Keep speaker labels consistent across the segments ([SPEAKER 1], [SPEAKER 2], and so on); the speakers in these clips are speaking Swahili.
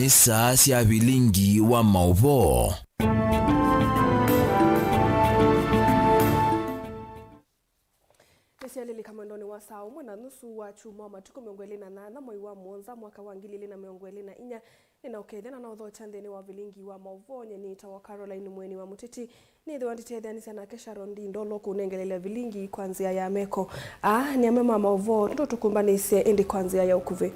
[SPEAKER 1] nisa cia bilingi wa mauvo.
[SPEAKER 2] Nisialili kama ndoni wa saa umwe na nusu wa chuma matuko miongwelina na mwai wa mwonza mwaka wa ngilili na miongwelina inya nina ukethena na udho chandeni wa vilingi wa mauvonye ni itawa Caroline Mweni wa Mutiti ni idho antitethania na kesha rondi ndolo kunengelelea vilingi kwanzia ya meko ni amema mauvo ndo tukumbanisye indi kwanzia ya ukuve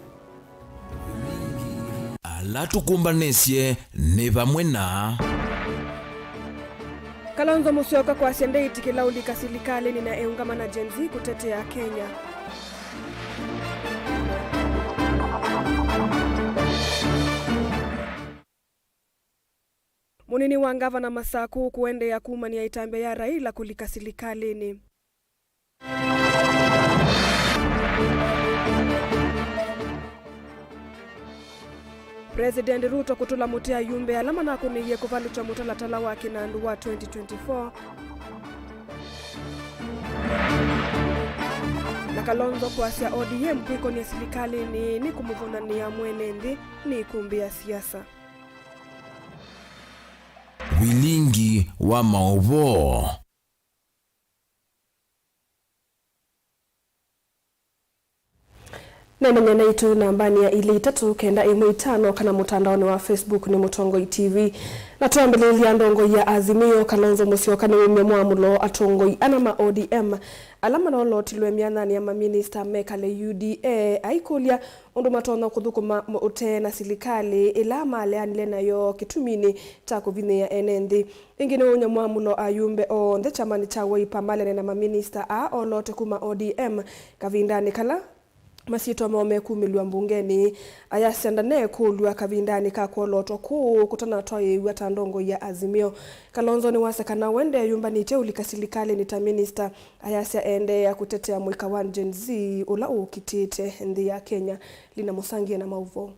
[SPEAKER 1] ala tukumbanisye ni vamwe na
[SPEAKER 2] Kalonzo Musyoka kwa sende itikila ulika silikali nina eungama na Gen Z kutetea Kenya. Munini wa Gavana Masaku kuende ya kumani ya itambe ya Raila kulika silikali ni. President Ruto kutula mutia yumbe alama na kuniye kuvalu cha mutala tala wake na nduwa 2024. Na Kalonzo kuasia ODM kwiko ni silikali ni kumuvuna ni ya mwenendi ni kumbia siasa.
[SPEAKER 1] Vilingi wa mauvo.
[SPEAKER 2] Na mwenye itu nambani ya ili 395 kana mutandaoni wa Facebook ni Mutongoi TV. Na tuambeleli ya ndongo ya Azimio Kalonzo Musyoka ni mwamulo atongoi anama ODM. Alama na olo tilwe mianani ya maminista mekale UDA. Aikulia undu matono kuthukuma ute na silikali ilama aleanile na yo kitumini tako vine ya enendi. Ingine unye mwamulo ayumbe o nde chamani chawe ipambale na maminista olo tekuma ODM. Kavindani kala masito maume kumilwa mbungeni ayasendane kulwa kavindani kakuoloto kuu kutana toye wata ndongo ya Azimio. Kalonzo ni wasekana wende yumbani teulika silikali nita minister ayasia ende ya kutetea mwika wa Gen Z ula ukitite ndi ya Kenya lina musangie na mauvo.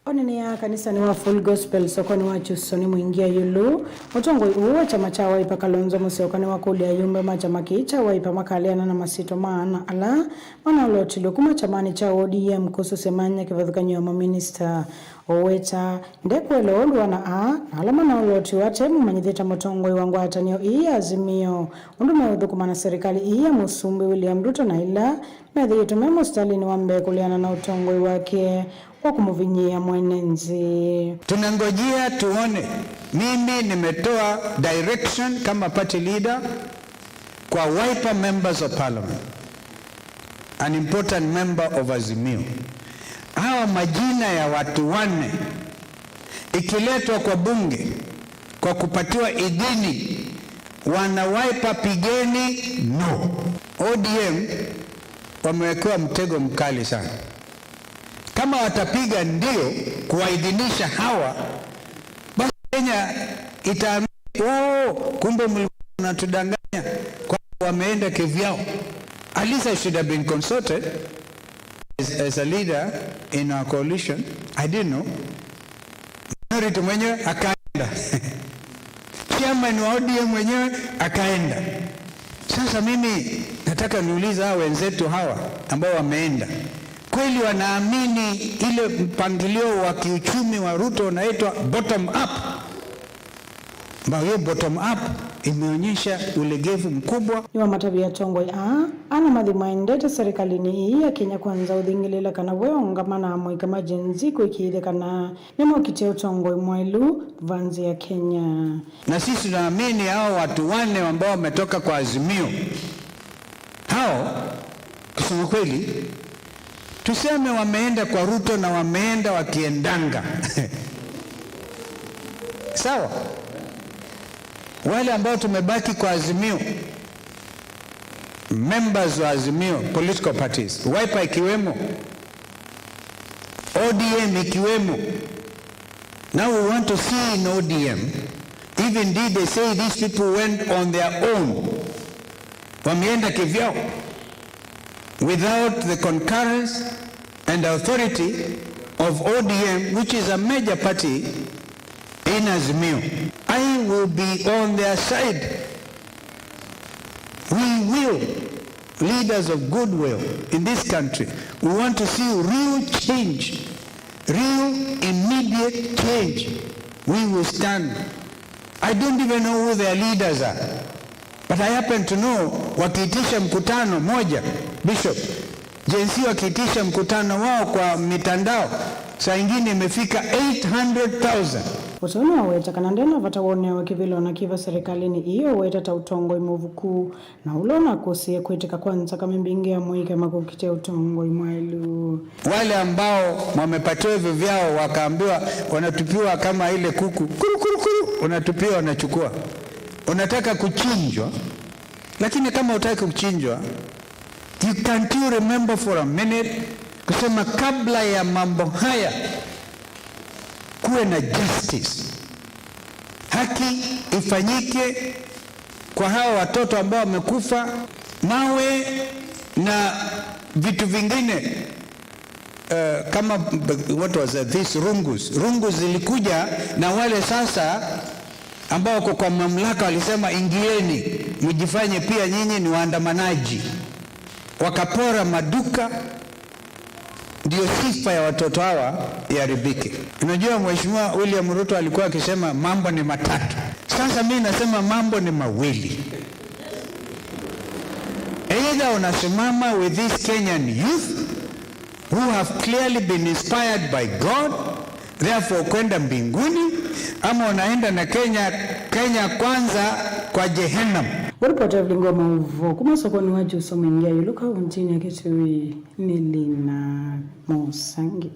[SPEAKER 3] Onene ya kanisa ni wa Full Gospel sokoni wa chusoni muingia yulu Mutongoi uwa chama cha waipa Kalonzo Musyoka ni wakulia yumbe machama kicha waipa makaliana na masito maana ala mana ulotilo kuma chamani cha ODM kusu semanya kivadhukanyo wa minister Oweta ndekwelo olwa na alama na uloti watemu manyithita Mutongoi wangu hatanio Azimio undume udhukuma na serikali iya Musumbi William Ruto na ila medhitu memo Stalin wambe kuliana na utongoi wake wakumuvinyia mwenenzi.
[SPEAKER 4] Tunangojea tuone. Mimi nimetoa direction kama party leader kwa Wiper members of parliament, an important member of Azimio. Hawa majina ya watu wane ikiletwa kwa bunge kwa kupatiwa idhini, wana Wiper pigeni no. ODM wamewekewa mtego mkali sana. Kama watapiga ndio kuwaidhinisha hawa, basi Kenya itaamini kumbe mlikuwa mnatudanganya kwa wameenda kivyao. At least I should have been consulted as a leader in our coalition. I didn't know. Minority mwenyewe akaenda. Chairman wa ODM mwenyewe akaenda. Sasa mimi nataka niuliza hawa wenzetu hawa ambao wameenda, kweli wanaamini ile mpangilio wa kiuchumi wa Ruto unaitwa bottom up? Hiyo bottom up imeonyesha ulegevu mkubwa.
[SPEAKER 3] Iwa matabi ya Tongoi ana madhimaendete serikali ni hii ya Kenya kwanza udhingilela kana weongamana mwe kama Gen Z kuikiithe kana nemo kiteo Tongoi mwailu vanzi ya Kenya.
[SPEAKER 4] Na sisi tunaamini hao watu wane ambao wametoka kwa Azimio, hao kusema kweli tuseme wameenda kwa Ruto na wameenda wakiendanga. Sawa? Wale ambao tumebaki kwa Azimio, members wa Azimio, political parties, Wiper ikiwemo, ODM ikiwemo. Now we want to see in ODM, if indeed they say these people went on their own, wameenda kivyao, without the concurrence and authority of ODM, which is a major party in Azimio. I will be on their side. We will, leaders of goodwill in this country, we want to see real change real immediate change, we will stand. I don't even know who their leaders are, but I happen to know wakiitisha mkutano moja, Bishop, JNC wakiitisha mkutano wao kwa mitandao, saa ingine imefika 800,000.
[SPEAKER 3] Usoni waweta kanandena vatawone wakivilo na kiva serikalini iyo weta tautongo imovuku na ulona kusie kuitika kwanza kama mbingi ya mwike makukite utongo imailu.
[SPEAKER 4] Wale ambao wamepatiwa hivyo vyao wakaambiwa wanatupiwa kama ile kuku, kuru kuru kuru, unatupiwa wanachukua. Unataka kuchinjwa, lakini kama utaki kuchinjwa, you can't you remember for a minute kusema kabla ya mambo haya kuwe na justice, haki ifanyike kwa hawa watoto ambao wamekufa, mawe na vitu vingine kama what was this rungus zilikuja, na wale sasa ambao kwa mamlaka walisema ingieni mjifanye pia nyinyi ni waandamanaji, wakapora maduka. Ndio sifa ya watoto hawa iharibike. Unajua Mheshimiwa William Ruto alikuwa akisema mambo ni matatu. Sasa mimi nasema mambo ni mawili. Either unasimama with this Kenyan youth who have clearly been inspired by God, therefore kwenda mbinguni, ama unaenda na Kenya kwanza kwa Jehannam.
[SPEAKER 3] Walipotea vlingoma uvo kuma sokoni waju usomengia yuluka untini ya Kitui Nilina Musangi.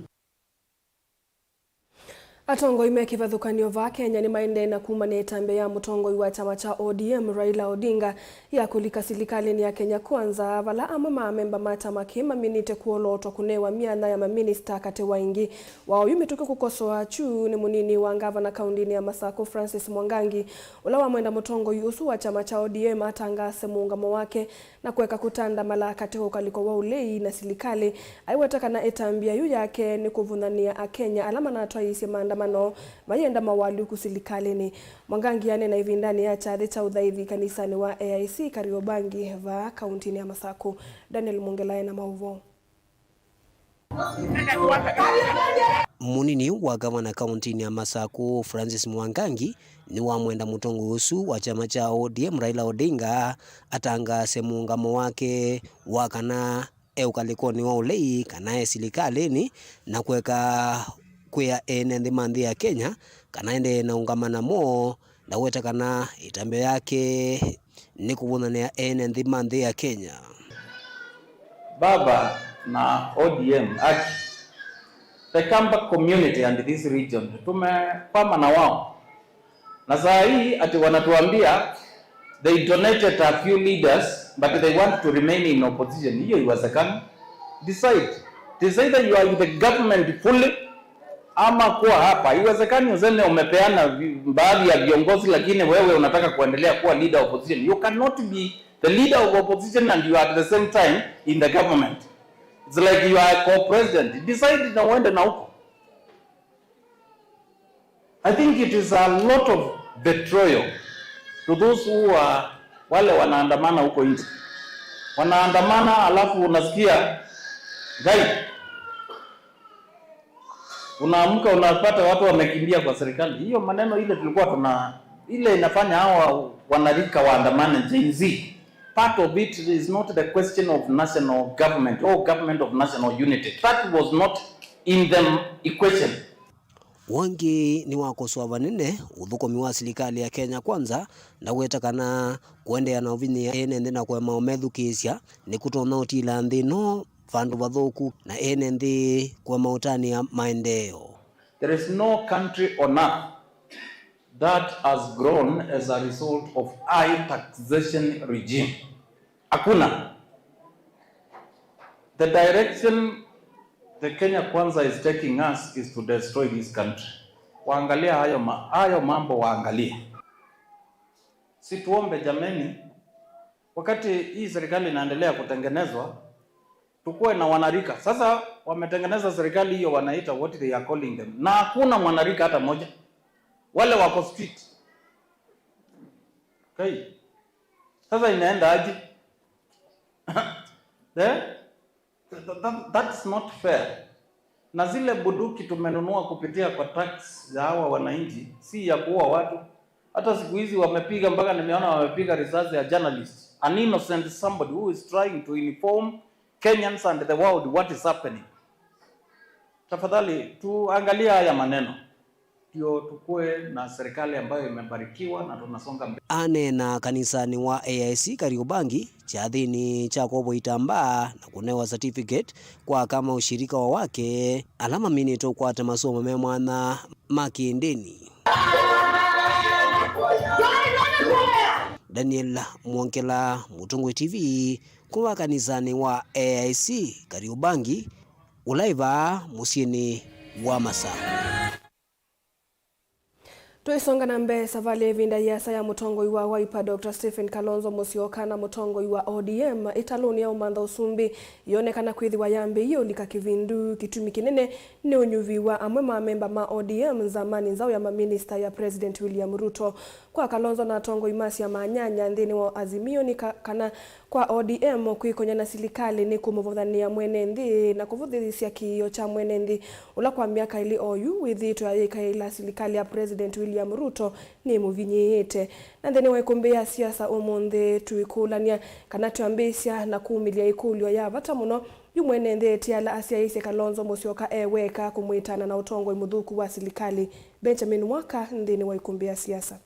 [SPEAKER 2] Atongo imekivathukanio va Kenya ni maende na kuma ni tambe ya mutongo wa chama cha ODM Raila Odinga ya kulika serikali ya Kenya kwanza vala ama mamemba matama kima minite kuoloto kunewa miana ya maminista kate waingi wao yumetoka kukosoa chu ni munini wa gavana kaundini ya Masako Francis Mwangangi ulawa mwenda mutongo yusu wa chama cha ODM atangase muungamo wake na kuweka kutanda malaka teho kaliko wa ulei na serikali aiwataka na etambia yu yake ni kuvunania Kenya alama na atwaisi maandamano mayenda mawali kusilikalini. Mwangangi yane na hivi ndani ya chadhi cha udhaithi kanisani wa AIC Kariobangi va kauntini ya Masako. Daniel Mungelae na mauvo.
[SPEAKER 5] Munini wa gavana kauntini ya Masako Francis Mwangangi ni wa mwenda mutongo usu wa chama cha ODM Raila Odinga atangase muungamo wake wakana eukalikoni wa ulei kanae silikalini na kuweka kuya ene mandhi ya Kenya kanaende na ungamana mo na weta kana itambe yake ni kuvunania ene mandhi ya Kenya.
[SPEAKER 6] Baba na ODM aki the Kamba community and this region tumepama na wao na saa hii ati wanatuambia they donated a few leaders but they want to remain in opposition. Hiyo iwezekana. Decide either you are in the government fully ama kuwa hapa. Iwezekani uzene umepeana baadhi ya viongozi lakini wewe unataka kuendelea kuwa leader of opposition. You cannot be the leader of opposition and you are at the same time in the government. It's like you are a co-president. Decide na uende na huko. I think it is a lot of betrayal to those who are wale wanaandamana huko nje. Wanaandamana alafu unasikia gai. Unaamka unapata watu wamekimbia kwa serikali. Hiyo maneno ile tulikuwa ile inafanya hawa wanarika waandamane Gen Z. Part of it is not the question of national government or government of national unity. That was not in the equation.
[SPEAKER 5] Wangi ni wakosoa vanene uthukomi wa serikali ya Kenya kwanza na wetakana kuendea na uvini ya ene na kwa maomethukisya ni kutona utila nthino vandu vathuku na ene nthi kwa mautani ya maendeo.
[SPEAKER 6] There is no country on earth that has grown as a result of high taxation regime. Hakuna. The direction the Kenya Kwanza is taking us is to destroy this country. Waangalia hayo mambo waangalia. Si tuombe jameni, wakati hii serikali inaendelea kutengenezwa, tukuwe na wanarika. Sasa wametengeneza serikali hiyo wanaita what they are calling them. Na hakuna mwanarika hata moja. Wale wako street. Okay. Sasa inaenda aje? That's not fair. na zile bunduki tumenunua kupitia kwa tax za hawa wananchi si ya kuua watu. Hata siku hizi wamepiga, mpaka nimeona wamepiga risasi ya journalist, an innocent somebody who is trying to inform Kenyans and the world what is happening. Tafadhali tuangalia haya maneno ndio tukue na serikali ambayo imebarikiwa na tunasonga mbele.
[SPEAKER 5] Ane na kanisani wa AIC Kariobangi chathini cha kobo itamba na kunewa certificate kwa kama ushirika wa wake alama minito kwa masomo me mwana makindeni. Daniel Mwonkela, Mutongwe TV, kwa kanisani wa AIC Kariobangi, ulaiva musieni wa Masa.
[SPEAKER 2] Tuisonga na mbe savali vinda yasa ya Mutongoi wa Wiper Dr. Stephen Kalonzo Musyoka na Mutongoi wa ODM italoni ya umandha usumbi yonekana kwithiwa yambe iyo lika kivindu kitumi kinene ni unyuviwa amwe memba ma ODM zamani nzao ya maminista ya President William Ruto. Kwa Kalonzo na Tongoi masi ya manyanya ndini wa Azimio ni kana kwa ODM kuikonya na silikali ni kumuvodhania mwenendi na kuvudhisia kiyo cha mwenendi ula kwa miaka ili oyu withito ya ila silikali ya President William Ruto ni muvinyete na ndeni waikumbia siasa umonde tuikulania kana tuambisia na kuumilia ikulio ya vata muno yumwenende tiala asiaise Kalonzo Musyoka eweka kumuitana na Utongoi mudhuku wa silikali Benjamin Waka ndeni waikumbia siasa.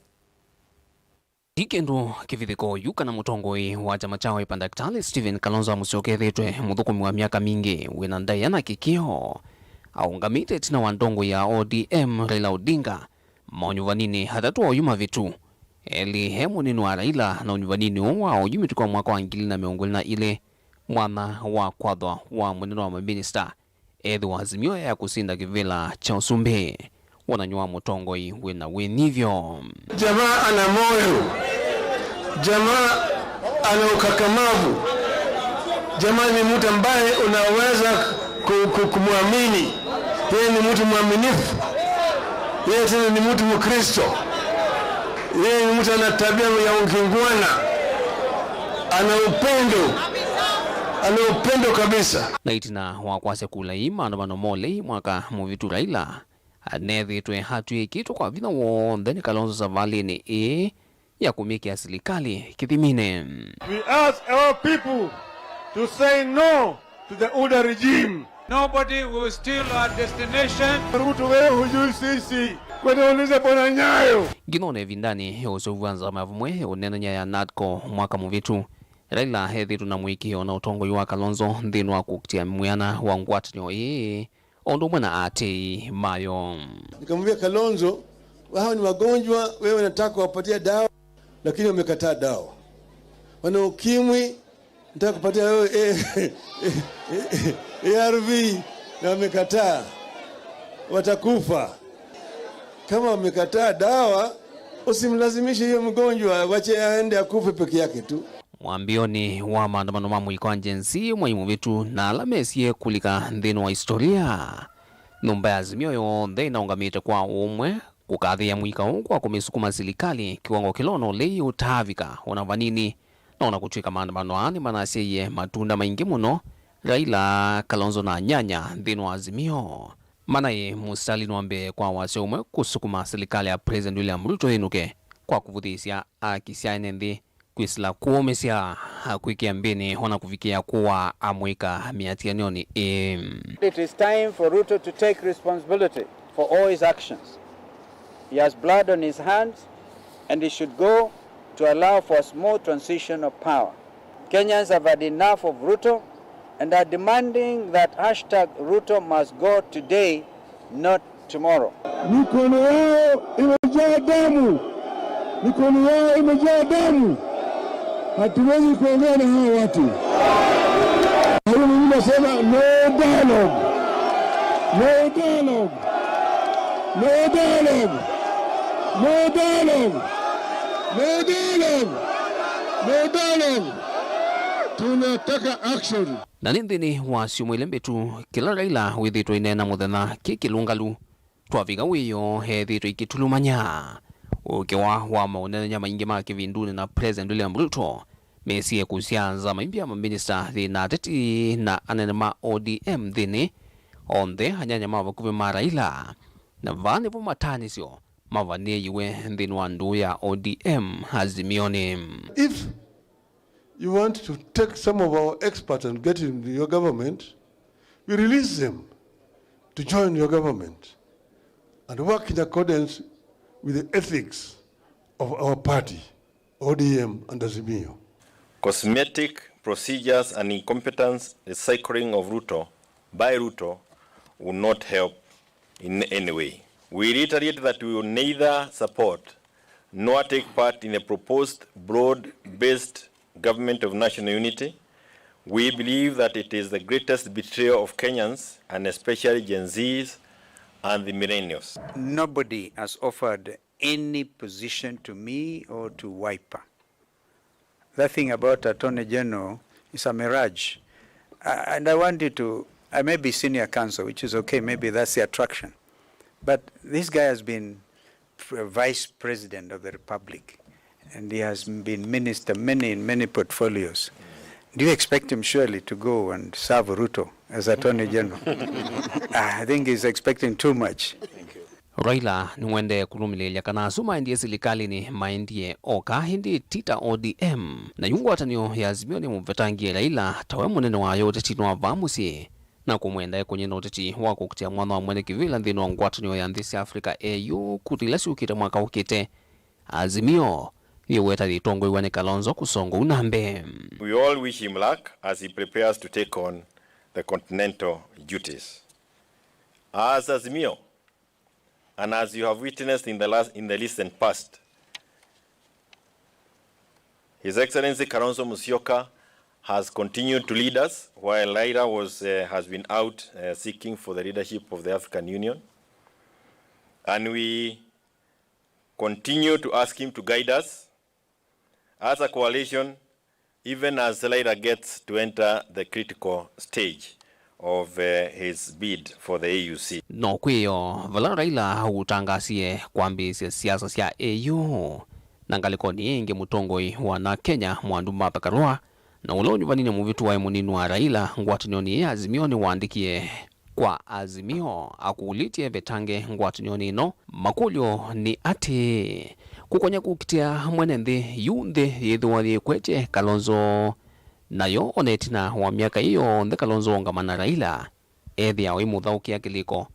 [SPEAKER 7] Ikendo kivithiko yuka na Mutongoi wa chama cha Wiper Daktari Stephen Kalonzo Musyoka thitwe muthukumi wa miaka mingi wina ndayana kikio aungamite tina wa ndongo ya ODM Raila Odinga maunyuvanini hatatu wa uyuma vitu eli hemu ninu wa Raila na unyuvanini wa uyumitu kwa mwaka wa ngili na miongoli na ile mwana wa kwadwa wa mwenendo wa maminista edhi wa Azimio ya kusinda kivila cha usumbe wananyua Mutongoi wina wenivyo.
[SPEAKER 8] Jamaa ana moyo, jamaa ana ukakamavu, jamaa ni mtu ambaye unaweza kumwamini. Yeye ni mtu mwaminifu, yeye tena ni mtu Mkristo, yeye ni mtu ana tabia ya ukingwana, ana upendo kabisa.
[SPEAKER 7] Naitina wakwase kulaima na mole mwaka muvitu Raila anethitwe hatu ikitu kwa vina wonde ni Kalonzo savali ni ya kumiki silikali kithimine.
[SPEAKER 8] We ask our people to say no to the UDA regime.
[SPEAKER 9] Nobody will steal our destination.
[SPEAKER 8] Ruto wewe hujui sisi kwenda ulize bona Nyayo.
[SPEAKER 7] Ginone vindani usovuanza mavumwe unenanya ya NADCO mwaka muvitu Raila hethitu na mwikio na Utongoi wa Kalonzo ndinu wa kukutia mwiana wa ngwatanyo ondo mwana ate mayo.
[SPEAKER 8] Nikamwambia Kalonzo, wao ni wagonjwa, wewe unataka kuwapatia dawa lakini wamekataa dawa. Wana ukimwi, nataka kupatia wewe ARV na wamekataa. Watakufa. Kama wamekataa dawa, usimlazimishe hiyo mgonjwa, wache aende akufe peke yake tu.
[SPEAKER 7] Mwambioni wa maandamano mamu ikuwa njensi mwaimu vitu na alamesie kulika ndino wa historia. Numba ya Azimio yonde inaungamite kwa umwe kukadhi ya mwika kwa kumisukuma silikali kiwango kilono lei utavika unavanini na unakuchika maandamano ani manaseye matunda maingi muno Raila Kalonzo na nyanya ndino wa Azimio. Manaye musali nwambe kwa wase umwe kusukuma silikali ya President William Ruto inuke kwa kuvudhisia akisia inendi kuisla kuomesia kuikia mbini hona kufikia kuwa amwika miatianioni.
[SPEAKER 10] It is time for Ruto to take responsibility for all his actions. He has blood on his hands and he should go to allow for a smooth transition of power. Kenyans have had enough of Ruto and are demanding that #Ruto must go today, not tomorrow.
[SPEAKER 8] Mikono yao imejaa damu. Mikono yao imejaa damu. Hatuwezi kuongea na hao watu. Hao mimi nasema no dialogue. No dialogue. No dialogue. No dialogue. No dialogue. No dialogue. Tunataka action.
[SPEAKER 7] Na nindini wa siumwile mbetu kila Raila withitwa inena muthena kikilungalu twaviga wiyo hethitwa ikitulumanya ukiwa wa maunenya maingi ma kivinduni na President William Ruto mesie kusianza maimbia maminista thina teti na anene ma ODM thini onthe anyanya mavakuve ma Raila na vane vo matanisyo mavanie iwe nthini wa ndu ya ODM Azimioni.
[SPEAKER 8] If you want to take some of our experts and get into your government, we release them to join your government and work in accordance with the ethics of our party, ODM and Azimio.
[SPEAKER 11] Cosmetic procedures and incompetence recycling of Ruto by Ruto will not help in any way. We reiterate that we will neither support nor take part in the proposed broad-based government of national unity. We believe that it is the greatest betrayal of Kenyans and especially Gen Zs and the millennials.
[SPEAKER 10] Nobody has offered any position to me or to Wiper. That thing about Attorney General is a mirage. And I want you to, I may be senior counsel, which is okay, maybe that's the attraction. But this guy has been vice president of the Republic, and he has been minister in many portfolios. Do you expect him surely to go and serve Ruto as Attorney General? I think he's expecting too much.
[SPEAKER 7] Raila niwende kulumilelia kana suma ndiye serikali ni maindie oka hindi tita ODM na yungu atanio ya Azimio ni mvetangie Raila tawe munene wa yote tino wa vamusi na kumwenda kwenye noteti wako kutia mwana wa mwene kivila nthino wa ngwatanio ya Nthisi Africa AU kutilasi ukite mwaka ukite Azimio yeweta litongo iwane Kalonzo kusongo unambe.
[SPEAKER 11] We all wish him luck as he prepares to take on the continental duties. As Azimio, and as you have witnessed in the recent past, His Excellency Kalonzo Musyoka has continued to lead us while Raila has been out seeking for the leadership of the African Union. And we continue to ask him to guide us as a coalition, even as Raila gets to enter the critical stage of his bid for the AUC.
[SPEAKER 7] No kwiyo, vala Raila utangasie kwambisia siasa sia AU. Nangaliko ni inge mutongoi wana Kenya muanduma pakarua. Na ulonyu vanini muvitu wa muninu wa Raila ngwatinioni ya Azimioni waandikie kwa Azimio akuulitie vetange ngwatinioni ino makulyo ni ati kukonya kukitia mwenende yunde yedhuwa kweche Kalonzo nayo onetina wa miaka hiyo nde Kalonzo ongamana Raila ethi ya imudhaukia kiliko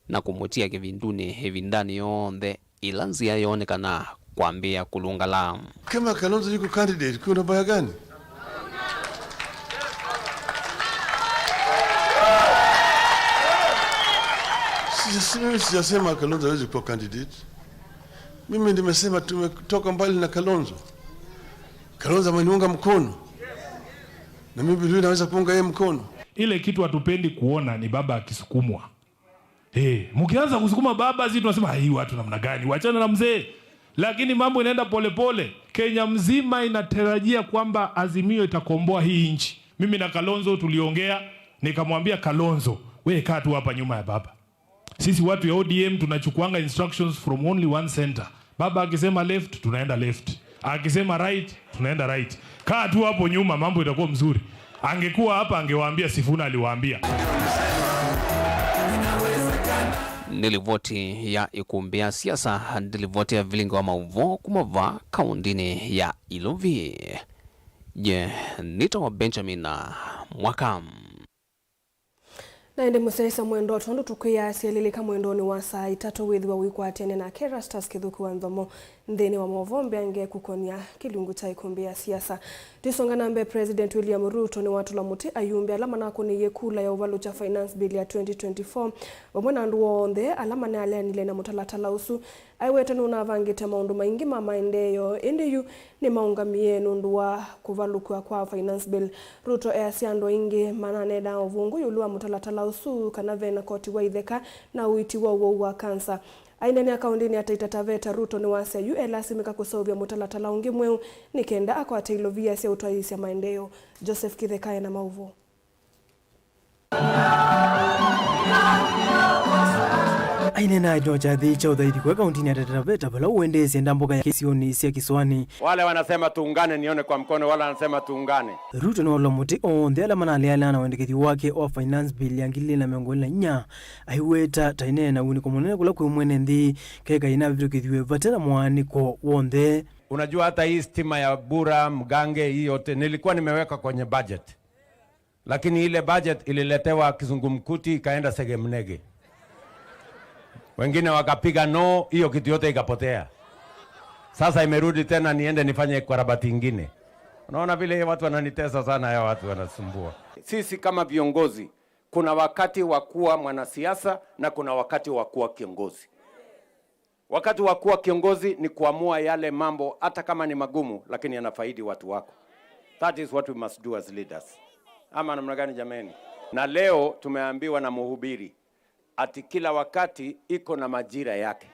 [SPEAKER 7] na kumutia kivinduni hevindani yonde ilanzi ya yonekana kuambia kulungala.
[SPEAKER 8] Kama Kalonzo yuko candidate kuna baya gani? Sijasema Kalonzo hawezi kuwa candidate. Mimi nimesema tumetoka mbali na Kalonzo. Kalonzo ameniunga mkono. Na mimi vile naweza kuunga yeye mkono.
[SPEAKER 12] Ile kitu hatupendi kuona ni baba akisukumwa. Mkianza kusukuma baba sisi tunasema hii watu namna gani? Waachana na mzee. Lakini mambo inaenda polepole. Kenya mzima inatarajia kwamba Azimio itakomboa hii nchi. Mimi na Kalonzo tuliongea, nikamwambia Kalonzo, wewe kaa tu hapa nyuma ya baba. Sisi watu ya ODM tunachukuanga instructions from only one center. Baba akisema left, tunaenda left. Akisema right, tunaenda right. Kaa tu hapo nyuma, mambo itakuwa mzuri. Angekuwa hapa angewaambia Sifuna aliwaambia.
[SPEAKER 7] Nilivoti ya ikumbia siasa, nilivoti ya vilingo wa mauvo kumava kaundini ya Ilovi. Nito wa Benjamin Mwakam.
[SPEAKER 2] Na ende musaisa mwendo tondo tukuya sielilika mwendoni wa saa 3 withi wa wiko atene na Kerastas kithuku wa ndhomo nthini wa movombe ange kukonia kilungu cha ikumbia siasa. Tisonga nambe President William Ruto ni watu la muti ayumbe alama na kuni yekula ya uvalu cha finance bill ya 2024 wamwana ndu wonde alama na alenile na mutalatala usu aiwete nuna vangite maundu maingi mamaendeyo indiyu ni maungamie nundu wa kuvalukua kwa finance bill. Ruto siando ingi mananeda ovungu yulua mutalatala usu kanavena koti wa itheka na uiti wa kansa. Ainene akaundini ataita Taveta Ruto ni wase yu elasimika kusovya mutalatala ungi mweu nikenda ako atailovia sia utwaisi ya maendeyo. Joseph Kithekaya na mauvo.
[SPEAKER 13] na aine na ito chathi cha udhaidi kwa kaunti ya Taita Taveta bala uendezi enda mboga ya kisioni sia Kiswani.
[SPEAKER 14] Wale wanasema tuungane nione kwa mkono, wala wanasema tuungane.
[SPEAKER 13] Ruto no lomuti on the ala manali ala na wendekethi wake wa finance bill ya 2024 aiweta taine na wini komunene kula kwa mwene ndi keka ina vitu kithiwe vatela mwani kwa wonde.
[SPEAKER 14] Unajua hata hii stima ya Bura Mgange hii yote nilikuwa nimeweka kwenye budget. Lakini ile budget ililetewa kizungumkuti ikaenda Segemnege. Wengine wakapiga no, hiyo kitu yote ikapotea. Sasa imerudi tena niende nifanye karabati ingine. Unaona vile watu wananitesa sana, ya watu wanasumbua. Sisi kama viongozi, kuna wakati wa kuwa mwanasiasa na kuna wakati wa kuwa kiongozi. Wakati wa kuwa kiongozi ni kuamua yale mambo hata kama ni magumu lakini yanafaidi watu wako. That is what we must do as leaders. Ama namna gani jameni? Na leo tumeambiwa na mhubiri ati kila wakati iko na majira yake.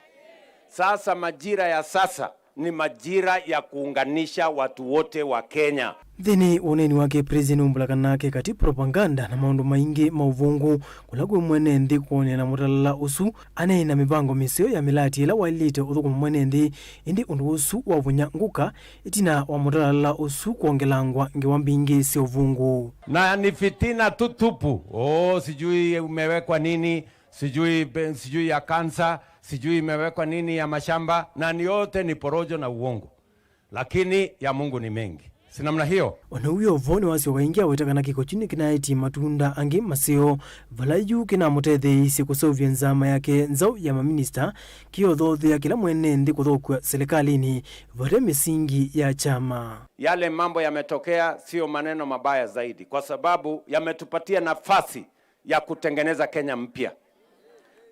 [SPEAKER 14] Sasa majira ya sasa ni majira ya kuunganisha watu wote wa Kenya.
[SPEAKER 13] Thini uneni wake President Umbulakanake kati propaganda na maundu maingi mauvungu kulagwe mwene ndi kuone na mutalala usu ane na mibango misio ya milati ila wailite uthuku mwene ndi indi undu usu wavunya nguka itina wa mutalala usu kuongelangwa ngiwambingi sio vungu.
[SPEAKER 14] Na ni fitina tutupu. Sijui umewekwa nini, sijui ya kansa, sijui imewekwa nini ya mashamba, na ni yote ni porojo na uongo. Lakini ya Mungu ni mengi. Sinamna hiyo.
[SPEAKER 13] Wanauyo voni wasio waingia wetakana kiko chini kinaiti matunda angi maseo valayu kina mutedhe isi kusovya nzama yake nzao ya maminista kiyo dhodhe ya kila mwene ndi kuthokwa serikalini vare misingi ya chama.
[SPEAKER 14] Yale mambo yametokea sio maneno mabaya zaidi kwa sababu yametupatia nafasi ya kutengeneza Kenya mpya.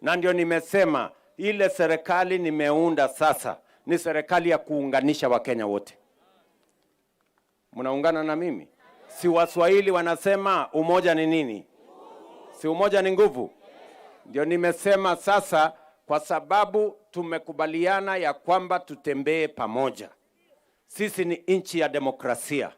[SPEAKER 14] Na ndio nimesema ile serikali nimeunda sasa ni serikali ya kuunganisha Wakenya wote. Munaungana na mimi? Si Waswahili wanasema umoja ni nini? Si umoja ni nguvu? Ndio nimesema sasa kwa sababu tumekubaliana ya kwamba tutembee pamoja. Sisi ni nchi ya demokrasia.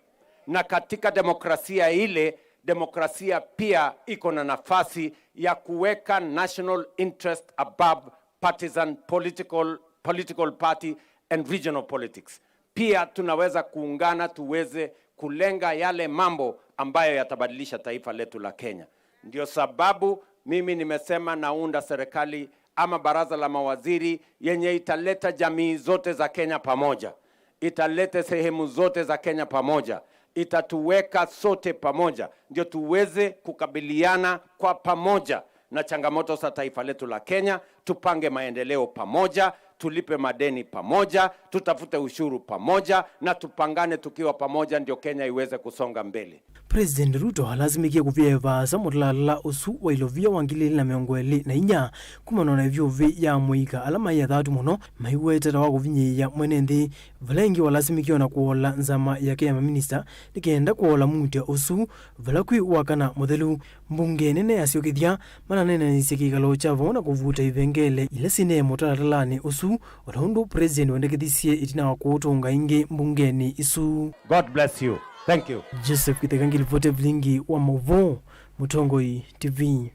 [SPEAKER 14] Na katika demokrasia ile, demokrasia pia iko na nafasi ya kuweka national interest above partisan political party and regional politics. Pia tunaweza kuungana tuweze kulenga yale mambo ambayo yatabadilisha taifa letu la Kenya. Ndio sababu mimi nimesema naunda serikali ama baraza la mawaziri yenye italeta jamii zote za Kenya pamoja. Italete sehemu zote za Kenya pamoja. Itatuweka sote pamoja. Ndio tuweze kukabiliana kwa pamoja na changamoto za taifa letu la Kenya. Tupange maendeleo pamoja. Tulipe madeni pamoja, tutafute ushuru pamoja na tupangane tukiwa pamoja ndio Kenya iweze kusonga mbele.
[SPEAKER 13] President Ruto halazimikia kuvyeva samutala usu wa ilovia wangilili na miongweli na inya kumanona vyovi ya muika alama ya dhatu muno maiweta tawa kuvinyi ya mwenendi valengi walazimikia na kuola nzama ya kaya maminista nikenda kuola mutia usu valakui wakana modelu mbunge nene ya siokithia mana nene nisiki kalocha vona kuvuta ivengele ila sine mutalalani usu walaundu President wendekithisie itina wakuutunga ingi mbungeni isu.
[SPEAKER 14] God bless you. Thank you.
[SPEAKER 13] Joseph Kitegangi ripote vilingi wa Mauvo, Mutongoi TV.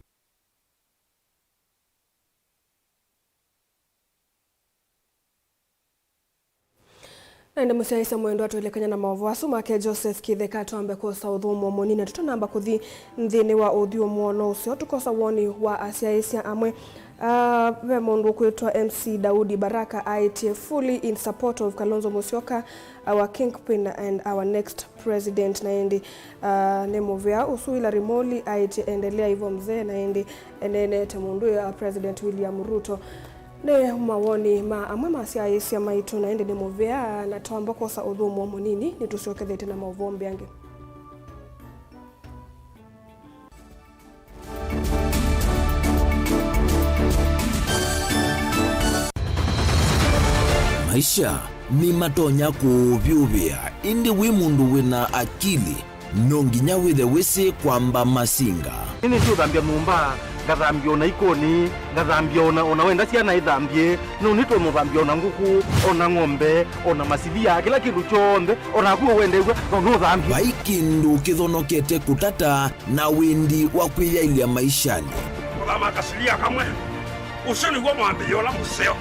[SPEAKER 2] Naende musiaisa mwendo atuelekanya na Mauvo asuma ke Joseph Kitheka tuambe kosa udhumu monini tutonamba kuthi nthini wa udhiu mwono usio tukosa woni wa asiaisia amwe we mundu kwitwa MC Daudi Baraka aitie fully in support of Kalonzo Musyoka, our kingpin and our next president. Naendi nemovea usuila rimoli aitie endelea hivyo mzee naendi enene temundu ya President William Ruto ne mawoni ma amwe masiaisia maitu naendi nemovea na tuamba kosa udhumu monini nitusiokethete na mauvombi ange.
[SPEAKER 1] Maisha ni matonya kuvyuvia indi wi mundu wina akili nonginya withe wisi kwamba masinga
[SPEAKER 15] ini sio thambia mumba ngathambia ona ikoni ngathambia ona wenda ciana ithambie no nito muthambia ona nguku ona ng'ombe ona masivia kila kindu chonde ona kuo wende no thambia
[SPEAKER 1] baikindu kithonokete kutata na windi wa kwiyailia maishani
[SPEAKER 15] kama kasilia kamwe
[SPEAKER 16] usoni wa mwambiola museo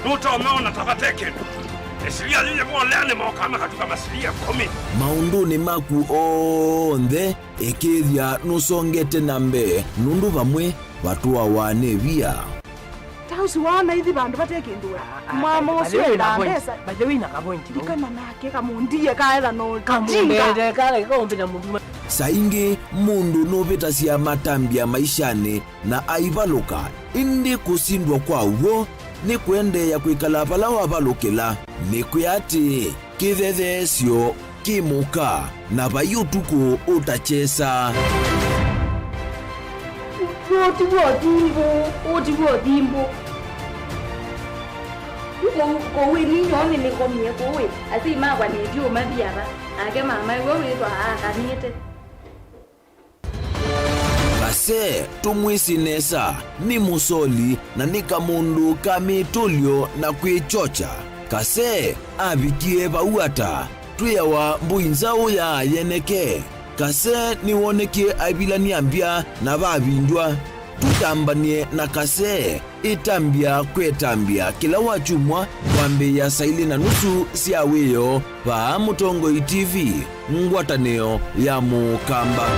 [SPEAKER 16] nuta umeona tabateke esilia yeye mwalene mwakama katika masilia 10
[SPEAKER 1] maunduni maku onthe ekithia nusongete nambe nundu bamwe batua wane bia
[SPEAKER 17] tausi wana hithi bandu batekindura mama ucio ina pesa baje wina ka point dikana nake kamundie kaela no kamundie kale kombina mundu
[SPEAKER 1] saingi mundu nobeta cia matambia maishani na aivaluka indi kusindwa kwa uo ni kuendeya kwikala pala wavalukila ni kuyati kithethesyo kimuka na vayutuku utachesa
[SPEAKER 18] otivodimbo kowe ninyone nikomie kowe asimakwa nevyuma vyava ake mama iwowitwa akanite
[SPEAKER 1] kase tumwisinesa ni musoli na ni kamundu kamitulyo na kwichocha kase avikie vauata twiyawa mbuinzau ya yeneke kase niwonekie avilania mbya na vavindwa tutambanie na kase itambia kwetambia kila wachumwa kwambeya saili na nusu syawiyo va Mutongoi TV ngwatanio ya Mukamba.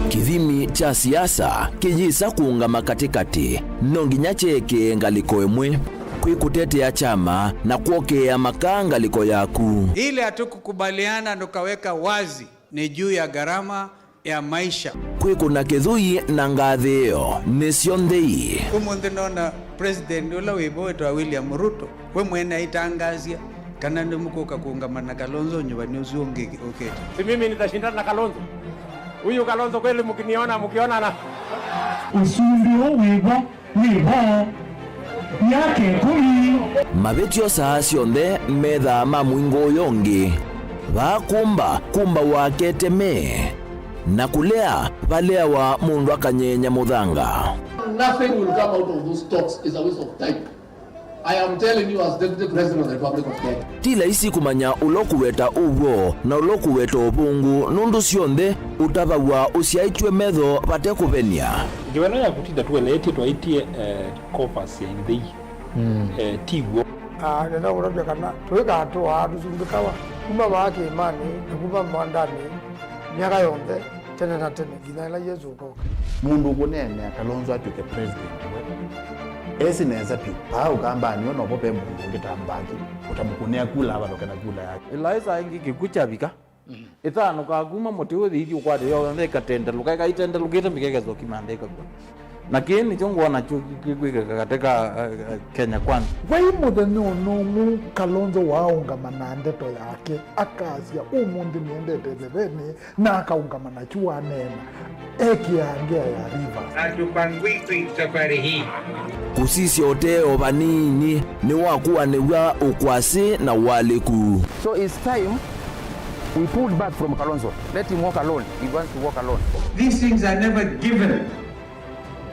[SPEAKER 1] Kithimi cha siasa kijisa kuungama katikati nonginya cheke ngaliko emwe kwikutetea chama na kuokea makangaliko yaku.
[SPEAKER 19] Ile hatukukubaliana tukaweka wazi ni juu ya gharama ya maisha.
[SPEAKER 1] Kwikuna kithui na ngathio nisionthei.
[SPEAKER 19] Umuthi nona president ula wibo wetu wa William Ruto we mwene itangazia kana ndi mukuka kuungamana Kalonzo nyumbani usiongeke okay.
[SPEAKER 14] Si mimi nitashindana na Kalonzo. Huyu Kalonzo kweli mkiona na
[SPEAKER 20] usumbio wibo yake kumi
[SPEAKER 1] mabetio saa sionthe metha mamwingo yongi kumba wake teme na kulea balea wa mundu akanyenya muthanga.
[SPEAKER 21] Nothing will come out of those talks is a waste of time. I am telling you as Deputy President of the Republic of Kenya.
[SPEAKER 1] Tila isi kumanya ulokuweta uwo na ulokuweta ubungu nundu sionthe utavawa usiaitwe metho bate kuvenia.
[SPEAKER 22] Ngiweno ya kutinda tuweleti twaitie kopas ya indhei tigo.
[SPEAKER 23] Nena urabya kana tuweka atoa tusumbikawa kuma bake imani kuma mwandani miaka yonthe tene na tene ginaela Yesu ukoka.
[SPEAKER 24] Mundu kunene Kalonzo atuke president esi neza pi au kamba ni ono pope mundu ngitambaki utamukunea kula aba lokana kula yake
[SPEAKER 6] Eliza ingi kikuchabika itano kaguma motiwe thithi ukwade yo ndeka tenda lukaika itenda lukite mikegezo kimandeka kwa nakini chongona chukwika katika Kenya kwanza
[SPEAKER 20] wai muthenya unomu Kalonzo waungamana ndeto yake akasia umundi niendete thebeni na akaungamana chua nena ekiangia ya Rivers
[SPEAKER 9] atupangwitwi safari hii
[SPEAKER 1] kusisi oteo banini ni wakuwa niwa ukwasi na waleku.
[SPEAKER 25] So it's time we pulled back from Kalonzo. Let him walk alone. He wants to walk alone.
[SPEAKER 9] These things are never given.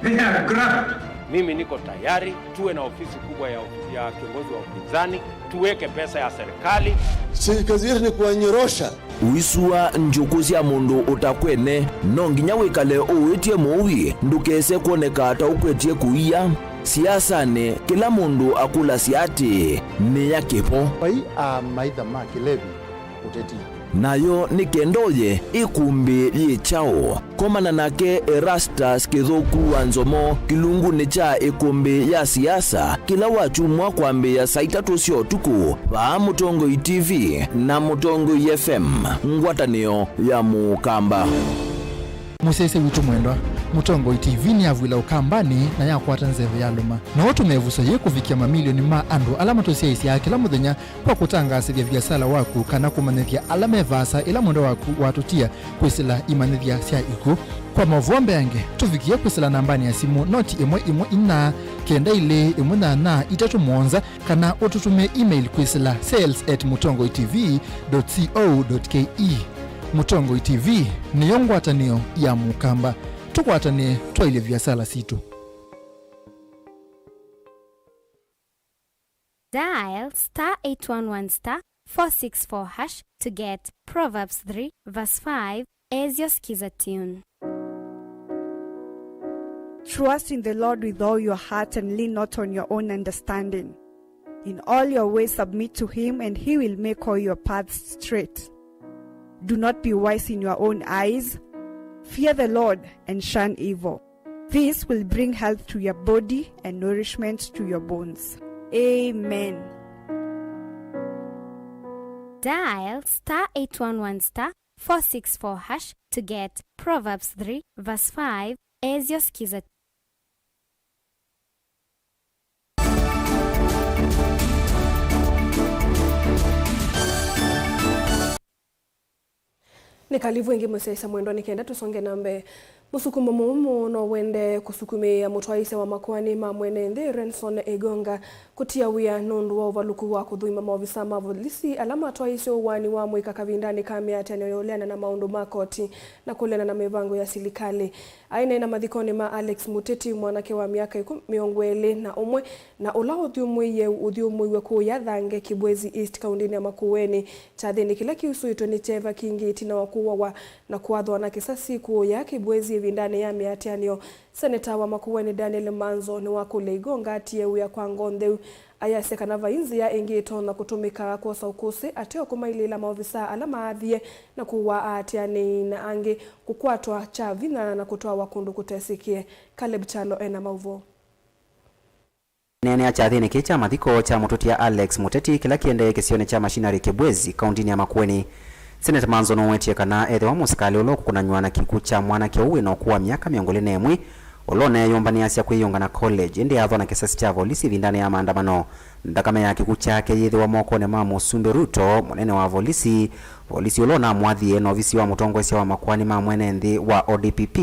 [SPEAKER 9] They are grabbed.
[SPEAKER 14] Mimi niko tayari tuwe na ofisi kubwa ya kiongozi wa upinzani, tuweke pesa ya serikali.
[SPEAKER 21] Si kazi yetu ni kuwanyorosha.
[SPEAKER 1] Uisua njukuzi ya mundu utakwene nonginya wikale uwitie muwi ndukese kuoneka ata ukwetie kuia siasane kila mundu akula siati ni ya kipo
[SPEAKER 24] pai maitha makilevi uteti
[SPEAKER 1] nayo ni kendoye ikumbi yichao komana nake Erastus Kithuku wa Nzomo kilunguni cha ikumbi ya siasa kila wachumwa kwambi ya saitatu sio tuku va Mutongoi TV na Mutongoi FM ngwatanio ya Mukamba.
[SPEAKER 26] Musese witu mwendwa Mutongoi TV ni avwila ukambani na yakwata nzeve ya luma na watu mevuso ye kufikia mamilioni ma andu alama tosia isi ya kila muthenya kwa kutangasithia biasala waku kana kumanithia alama evasa ila mwendo waku watutia kwisila imanithia sia iku kwa mavombe yange tufikia kwisila nambani ya simu noti imwe ina kenda ile imwe na itatu mwonza kana ututume email kwisila sales@mutongoitv.co.ke. Mutongoi TV ni yongwatanio ya Mukamba tukwatane twaile biasala situ.
[SPEAKER 27] Dial *811*464# to get Proverbs 3 verse 5
[SPEAKER 3] Ezio Skiza Tune.
[SPEAKER 4] Trust in the Lord with all your heart and lean not on your own understanding. In all your ways submit to him, and he will make all your paths straight. Do not be wise in your own eyes. Fear the Lord and shun evil. This will bring health to your body and nourishment to your bones. Amen.
[SPEAKER 3] Dial *811 *464# to get Proverbs 3 verse 5 Ezio Skiza.
[SPEAKER 2] Nikalivu ingi museisa mwendo nikenda tusonge nambe musukumo mumu no wende kusukumia mutwaise wa makwani ma mwene ndi Renson Egonga kutia wia nundu wa uvaluku wa kudhuima maovisa mavolisi alama twaise uwani wa mwika kavindani kamia atene yoleana na maundu makoti na kuleana na mivango ya silikali aina ina madhikoni ma Alex Muteti mwanake wa miaka 21 na umwe na ula udhiumwe ku ya Thange Kibwezi East kaundini ya Makueni chathini kila kiusuito ni cheva kingi tina wakuwa wa na kuadhwa na kisasi ku ya Kibwezi vindane ya miatianio. Seneta wa Makueni Daniel Manzo ni wakule Igonga atie uya kwa ngonde ayase kanava inzi ya ingito na kutumika kwa saukuse ateo kumailila maovisa alama adhie na kuwa atiani na ange kukwatwa cha vina na kutoa wakundu kutesikie. Caleb Chalo ena mauvo.
[SPEAKER 5] Nene acha thini kicha mathiko cha Muteti ya Alex Muteti kila kiende kisione cha Mashinari Kibwezi kaundini ya Makueni. Seneta Manzo no wetie kana ethe wa musikali ulo kukunanywa na kiku cha mwana kiuwe no kuwa miaka 21 ulone yombania cia kwiyunga na college indi athwa na kisasi cha volisi vindane ya maandamano ndakame ya kiku chake yithi wa moko ne mamo Sumbe Ruto munene wa volisi ulona mwathie no visi wa mutongwesia wa makwani ma mwene nthi wa ODPP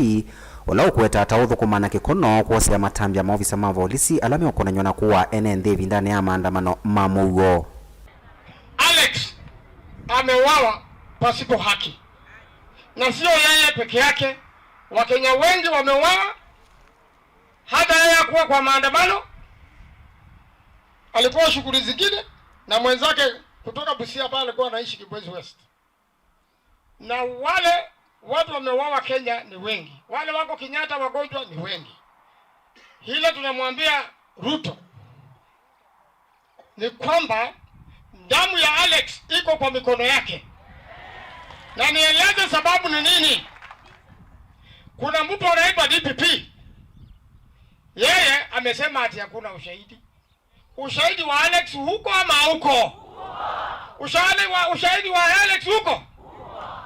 [SPEAKER 5] ulau kweta tauthu kumana kikono kuosea matambia maofisa ma volisi alame okonanywa na kuwa ene nthi vindane ya maandamano mamugo.
[SPEAKER 8] Alex amewawa pasipo haki. Na sio yeye peke yake, Wakenya wengi wameuawa. Hata yeye kuwa kwa maandamano alipewa shughuli zingine na mwenzake kutoka Busia pale alikuwa anaishi Kibwezi West. Na wale watu wameuawa Kenya ni wengi. Wale wako Kenyatta wagonjwa ni wengi. Hile tunamwambia Ruto ni kwamba damu ya Alex iko kwa mikono yake. Na nieleze sababu ni nini. Kuna mtu anaitwa DPP. Yeye amesema ati hakuna ushahidi. Ushahidi wa Alex huko ama huko? Ushahidi wa Alex huko?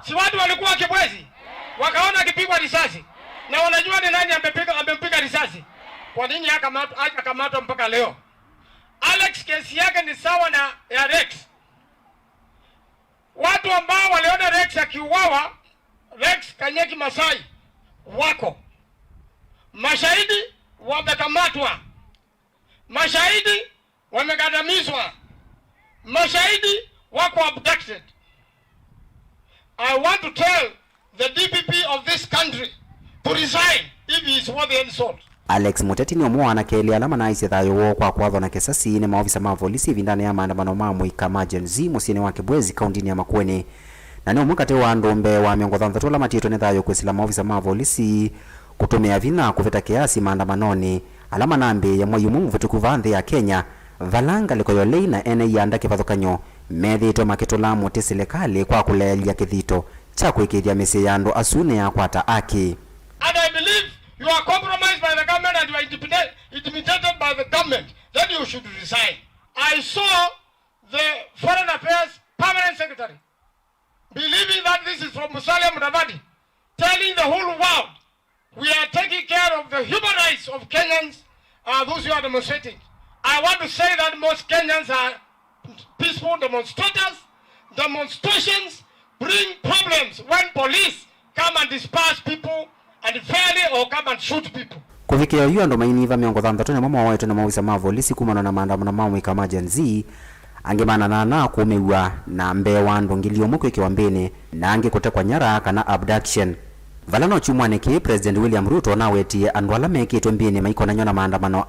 [SPEAKER 8] Si watu walikuwa Kibwezi wakaona akipigwa risasi. Na wanajua ni nani amempiga risasi. Kwa nini akamatwa mpaka leo? Alex kesi yake ni sawa na ya Rex. Watu ambao waliona Rex akiuawa, Rex Kanyeki Masai wako. Mashahidi wamekamatwa. Mashahidi wamegandamizwa. Mashahidi wako abducted. I want to tell the DPP of this country to resign if he is worth the insult.
[SPEAKER 5] Alex Muteti ni omwana keli alama na isi thayo wo kwa kwathwa na kisasi ni maofisa ma volisi vindane ya maandamano ma mwika majenzi musini wa Kibwezi kaundini ya Makueni. Na ni omwikate wa ndombe wa miongo thantatu ala matito ni thayo kwisila maofisa ma volisi kutumia vina kuvita kiasi maandamanoni alama nambi ya mwayu mungu vitu kuvanthi ya Kenya valanga likoyolei na ene yanda kivathukanyo methito makitola muti serikali kwa kulelia kithito cha kuikithia misi ya andu asune ya kwata aki.
[SPEAKER 8] And I believe you are compromised by the government and you are intimidated by the government, then you should resign. I saw the Foreign Affairs Permanent Secretary believing that this is from Musalia Mudavadi, telling the whole world we are taking care of the human rights of Kenyans, those who are demonstrating. I want to say that most Kenyans are peaceful demonstrators. Demonstrations bring problems when police come and disperse people unfairly or come and shoot people.
[SPEAKER 5] Kufikia yu ando mainiva miongo thantatu ni mama wetu na mawisa ma volisi kumana na maandamano ma mwika majenzi angemana na kuumewa na mbewa ndo ngilio muko ikiwa mbene na ange kutekwa nyara kana abduction. Valano chumwaniki President William Ruto na wetie andwala meki tombini maiko na nyona maandamano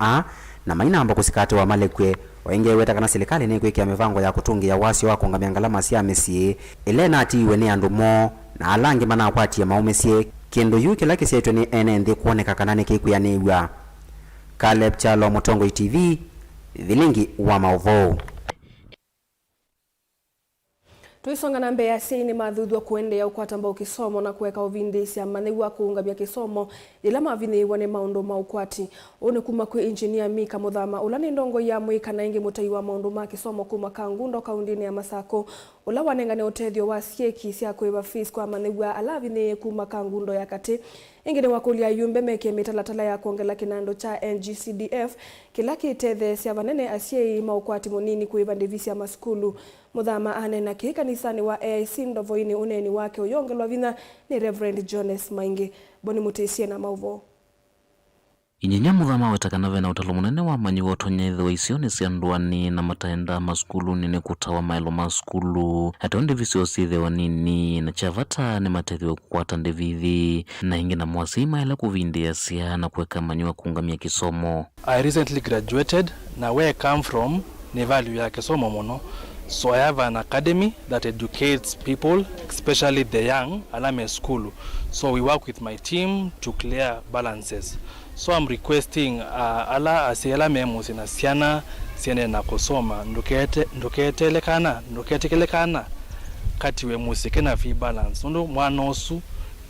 [SPEAKER 5] na maina amba kusikate wa malekwe wenge weta kana serikali ne kwiki mivango ya kutungia wasi wako ngamiangala masia mesie elena ati wene andu mo na alangi manakwatia maumesie kindu yu kila kisietwe ni ene nthi kuoneka kana ni kikuyaniwa. Caleb Chalo, Mutongo TV, Vilingi wa Mauvoo.
[SPEAKER 2] Tuisonga na Mbeya sini mathuthu kuendea ukwatamba ukisomo na kuweka uvindisi amanegwa kuungamia kisomo ila maviniwa ni maundu maukwati. One kuma kwe engineer Mika Muthama ulani ndongo ya mwika na ingi mutaiwa maundu ma kisomo kuma Kangundo kaundini ya Masako ula wanengane utethio wa sieki sia kuiva fees kwa amanegwa alavini kuma Kangundo ya kati. Ingine wakulia yumbe meke mitalatala ya kuongela kinando cha NGCDF kila kitethe sia vanene asiei maukwati munini kuiva ndivisi ya maskulu. Muthama anena kanisani wa AIC Ndovoini uneni wake uyongelwa vina ni Reverend Jones Maingi. Boni Mutesie na Mauvoo.
[SPEAKER 7] Inyenya Muthama wetakana na utalo munene wa manyi wotonyethe isioni cia ndwani na mataenda maskulu nini kutawa mailo maskulu ato ndivisi osithe wanini na chavata ni matethio kukwata ndivithi na ingi na mwasima ila kuvindia sia na kuweka manyiwa kuungamia kisomo.
[SPEAKER 10] I recently graduated na where I come from ni value ya kisomo mono. So I have an academy that educates people, especially the young, alame school. So we work with my team to clear balances. So I'm requesting ala asiela memu sinasiana siene na kusoma nduketekelekana kati we musike na fi balance ndo mwanosu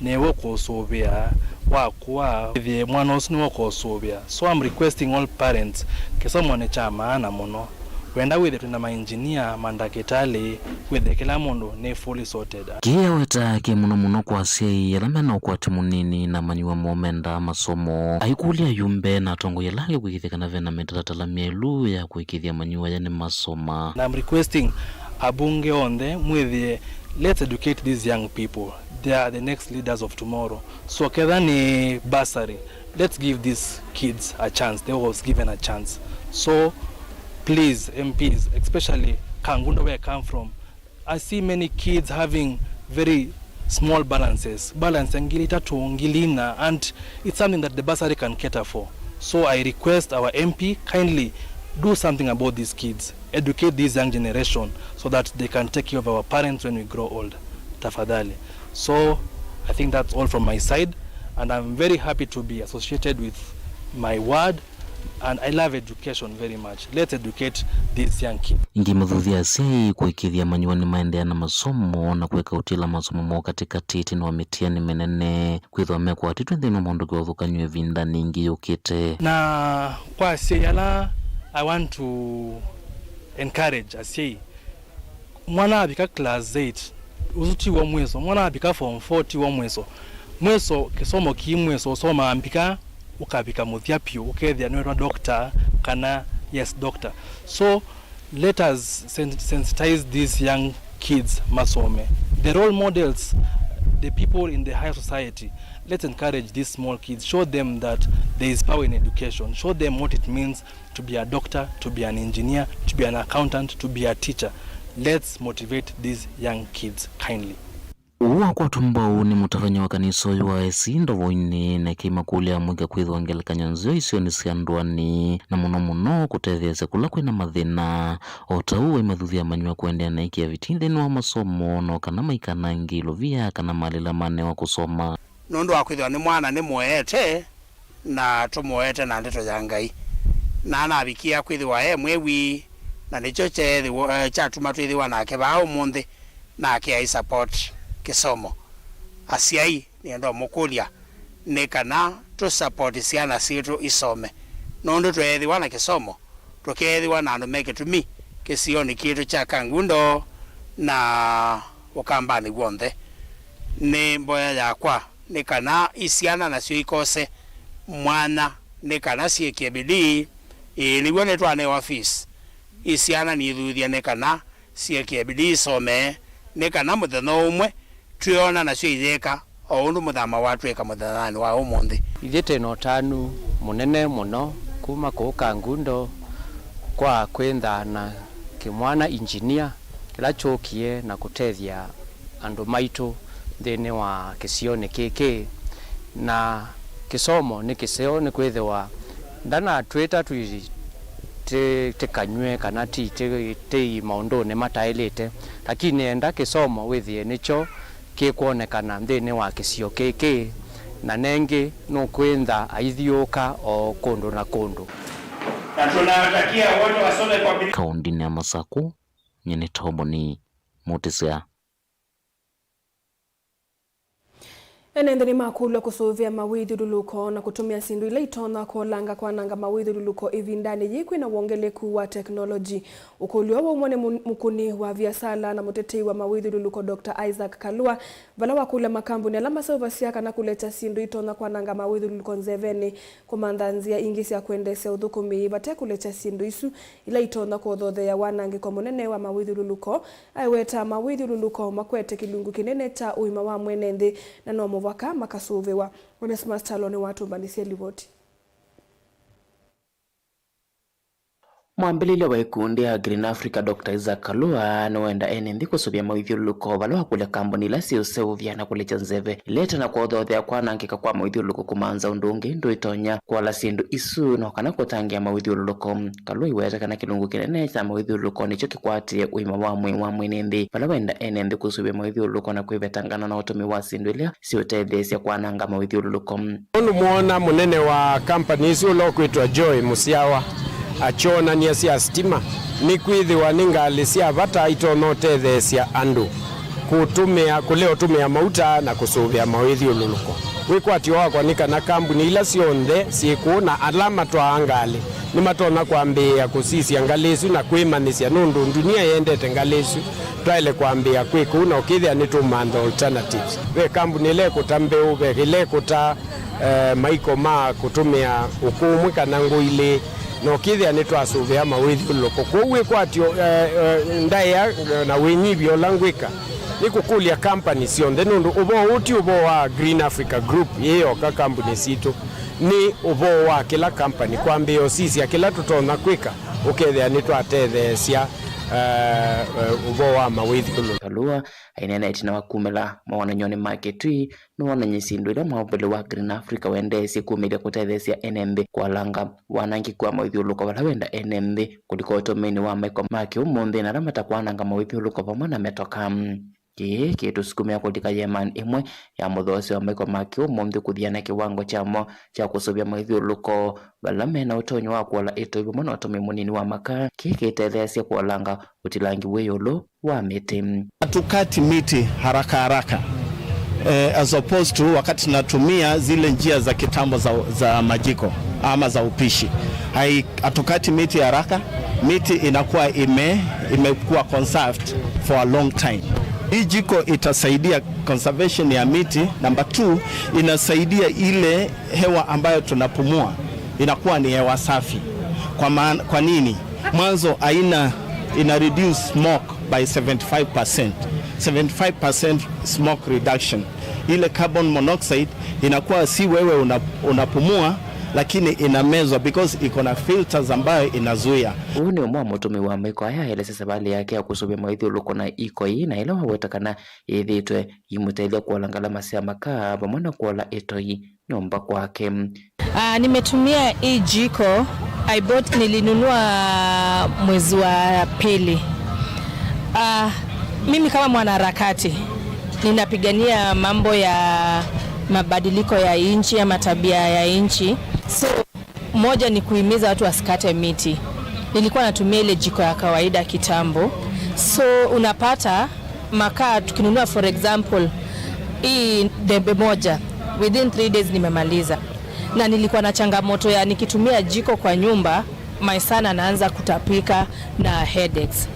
[SPEAKER 10] newo kosobia wakuwa the mwanosu newo kosobia. So I'm requesting all parents kisomo ne cha maana mono wenda with tuna maengineer mandaketali with kila mundu ne fully sorted.
[SPEAKER 7] Kia weta ke muno kwa sei yalamena ukwati munini na manyiwa momenda masomo aikulia yumbe na tongo yalange kuikithikana vena metalatala mielu ya kuikithia manyiwa yani masoma.
[SPEAKER 10] And I'm requesting abunge onde mwithie let's educate these young people. They are the next leaders of tomorrow. So kedha ni bursary, let's give these kids a chance. They was given a chance. So please, MPs, especially Kangundo where I come from, I see many kids having very small balances. Balance ngilita to ngilina, and it's something that the bursary can cater for. So I request our MP kindly do something about these kids, educate this young generation so that they can take care of our parents when we grow old. Tafadhali. So I think that's all from my side, and I'm very happy to be associated with my ward. And I love education very much. Let's educate these young kids.
[SPEAKER 7] Ingi muthuthia sei kuikithia manyiwa ni maendea na masomo na kuweka utila masomo mo katika titi na wametia ni menene kwithome kwa titu nthino mondu kwa thukanywe vinda ningi yukite.
[SPEAKER 10] Na kwa seyala I want to encourage asei mwana abika class 8 uzuti wa mweso mwana abika form 40 wa mweso kisomo ki mweso soma ambika ukabika muthiapio ukethia nwe doctor kana yes doctor. So let us sensitize these young kids masome, the role models, the people in the higher society. Let's encourage these small kids, show them that there is power in education, show them what it means to be a doctor, to be an engineer, to be an accountant, to be a teacher. Let's motivate these young kids kindly.
[SPEAKER 7] Uwa kwa tumbau ni mutavanya wa kanisa wa AIC Ndovoini na kima kulia mwiga kwithwa ngelekanya nzio isioni cia ndwani na muno kutethia sekula kwina mathina otauwe mathuthia manywa kuendea na ikia vitinde wa masomo no kana maikana ngilo via kana malila mane wa kusoma.
[SPEAKER 11] Nundu wa kwithwa ni mwana ni muete na tumuete na ndeto ya Ngai na anabikia kwithwa mwewi na nicho cha tumatwithiwa nake ba umuthi na akia support kisomo asiai ni ndo mukulia ne kana to support siana situ isome nondo twethiwa na kisomo tukethiwa na ndo make to me kisioni kitu cha Kangundo na ukambani gwonde ni mboya yakwa ne kana isiana na sio ikose mwana ne kana siekie bidii iliwe ne twane office isiana ni thuthia ne kana siekie bidii some ne kana muthano umwe tuona na cio itheka o undu muthama watweka muthanani wa umuthi
[SPEAKER 12] ithete no tanu munene muno kuma ku Kangundo kwa kwenda na kimwana engineer kila chokie na kutethia andu maitu thini wa kisione kiki na kisomo ni kiseo ni kwithwa ndana twita twi te kanywe kana ti maundu ne matailite lakini enda kisomo withie nicho kikuonekana nthini wa kisio kiki na nengi no kwenda aithiuka o kundu na kundu.
[SPEAKER 11] Na tunawatakia wote wasome kwa bidii.
[SPEAKER 7] Kaundini ya Masaku nyene Tobo ni Mutisia.
[SPEAKER 2] Enendeni makulu kusuvia mawithululuko na kutumia sindu ile itona kolanga kwa nanga mawithululuko ivindani yikwi na uongeleku wa teknoloji. Ukulio wa umone mukuni wa viasala na mutetei wa mawithululuko Dr. Isaac Kalua vala wakule makambuni alama seva siaka na kuleta sindu itona kwa nanga mawithululuko nzeveni kumandhanzia ingisi ya kuendesea udhukumi vate kuleta sindu isu ile itona kwa odhothe ya wanangi kwa munene wa mawithululuko aiweta mawithululuko makwete kilungu kinene cha uima wa mwenende na nomo waka makasuvewa. Onesmus Taloni watu mbanisia livoti.
[SPEAKER 13] Mwambilile wa ikundi ya Green Africa Dr. Isaac Kalua nuenda enendi kusubia mawithiuluko walo wakule kambuni la siuseuvya na kulecha nzeve ileta na kwa odhothea kwa nangika kwa mawithiuluko kumanza undungi ndo itonya kwa la sindu isu na wakana kutangia mawithiuluko. Kalua iweta kana kilungu kinene cha mawithiuluko nicho kikwatie uima wa mwenendi wala wenda enendi kusubia mawithiuluko na kuivetangana na utumi wa sindu ilia siutethesia kwa nanga mawithiuluko.
[SPEAKER 14] Unu muona munene wa kampani isu ulo kuitwa Joy Musiawa achona ni cia stima ni kwithiwa ningali cia bata itonotethesia andu kutumia kuleo tumia mauta na kusuvia mawithiuluko wikwati wakwa ni kana kambuni ila cionthe ciikuna alama twa angali ni matona kwambia kusisia ngalisu na kwimanisya nundu dunia yendete ngalisu twaile kwambia kwikuna ukithia ni tumantha alternatives we kambuni ile kutambeu we ile kuta maiko ma kutumia ukumwi kana nguile no kithia ni twasuvia mawithiuluko kuwe kwatio ndaya na winyivyo langwika ni kukulia company cionthe nundu ubo uti ubo wa Green Africa Group iyo ka company situ ni ubo wa kila company kwambio sisi ya kila tutona kwika ukethia ni twatethesia ubo wa mawithiuluko.
[SPEAKER 13] Kalua ainena itina wakumela mawana nyoni marketui nuwana nyisindu ila maupele wa Green Africa wendesi kumilia kutethesia NMB kwa langa wanangi kwa mawithiuluko wala wenda NMB kuliko otomeni wa maiko maki umundi na ramata kwa nanga mawithiuluko pamwana metoka kitu sukumia kutika yeman imwe ya mudhosi wa maiko maki umundi kuthiana kiwango chamo cha kusubia mawithiuluko wala mena utonyo wa kuwala ito ibu mwana otomi munini wa maka kitethesia kwa langa utilangi weyolo wa miti.
[SPEAKER 15] Hatukati miti haraka as opposed to wakati tunatumia zile njia za kitambo za majiko ama za upishi. Hatukati miti haraka, miti inakuwa imekuwa conserved for a long time. Hii jiko itasaidia conservation ya miti. Number 2, inasaidia ile hewa ambayo tunapumua inakuwa ni hewa safi. Kwa nini? Mwanzo ina reduce smoke by 75%. 75% smoke reduction. Ile carbon monoxide inakuwa si wewe unapumua lakini inamezwa because iko na filters ambayo inazuia.
[SPEAKER 13] Huu ni umwa mutumi wa maiko haya ile sasa bali yake ya kusubia mawithiuluko na iko hii na ile wawetakana ithitwe imuteithia kuolangala masia makaa pamwana kuola ito hii nyumba kwake.
[SPEAKER 16] Nimetumia hii jiko nilinunua mwezi wa pili. Mimi kama mwanaharakati ninapigania mambo ya mabadiliko ya nchi ama tabia ya nchi. So moja ni kuhimiza watu wasikate miti. Nilikuwa natumia ile jiko ya kawaida kitambo. So unapata makaa tukinunua for example hii debe moja within 3 days nimemaliza. Na nilikuwa na changamoto ya nikitumia jiko kwa nyumba my son anaanza kutapika na headaches.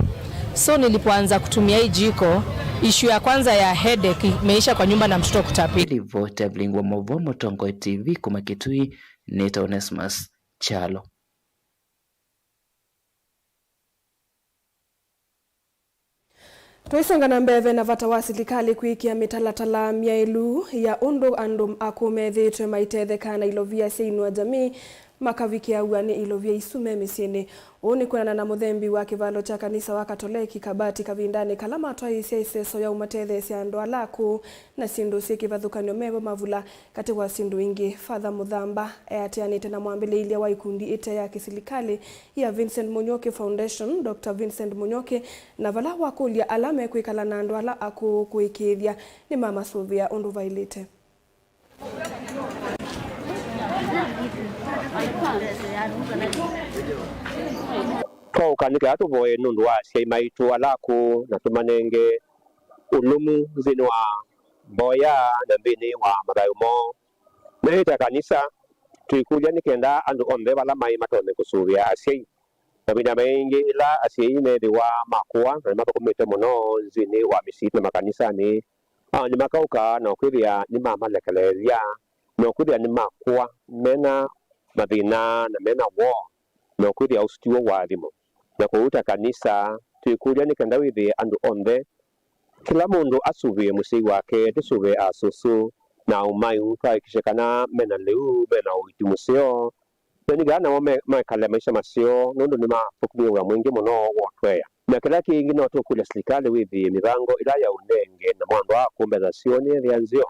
[SPEAKER 16] So nilipoanza kutumia hii jiko issue ya kwanza ya headache imeisha kwa nyumba na mtoto kutapika.
[SPEAKER 13] Livote Blingwa Movomo Tongo TV kumakitui Neta Onesmus Chalo.
[SPEAKER 2] Tuisonga na mbeve na vata wa silikali kuikia mitalatala miailu ya undu andum akume dhitwe maitethekana ilovia seinu wa jamii makavikia uani ilovya isume misieni. Uni kuna na muthembi wa kivalo cha kanisa wa Katoliki Kabati Kavindani kalama twa iseso ya umathethe cia ndo alaku na sindu cia kivathukanio mebo mavula kati wa sindu ingi. Father Muthamba atianite na mwambĩrĩria wa ikundi ite ya kisilikali ya Vincent Munyoki Foundation Dr. Vincent Munyoki na vala wakulia alame kwikala na ndo ala aku kuikithia ni mama Sylvia undu vailite.
[SPEAKER 6] Kwa ukanika atu voe nundu wa siai maitu alaku na tumanenge ulumu zinu wa boya na mbini wa madayumo nehita kanisa tuikuja nikenda andu ombe wala mai matone kusuvia asiai na bina mengi ila asiai nethi wa makua na makakumite muno zini wa misiti na makanisa ni makauka na ukwithia ni mamalekeleria na ukwithia ni makua mena mathina na mena wo na ukwithia ustuo wa thimo na kuuta kanisa tuikuja nikenda withi andu onthe kila mundu asuvie musii wake tusuve asusu na umayu kaikishikana mena liu mena uitu musio na nigana mekale maisha masio nundu ni mapukuni wa mwingi muno wotweya na kila kingi no tukulia serikali withi mivango ila ya unenge na mwandu wa kumbeza sioni rianzio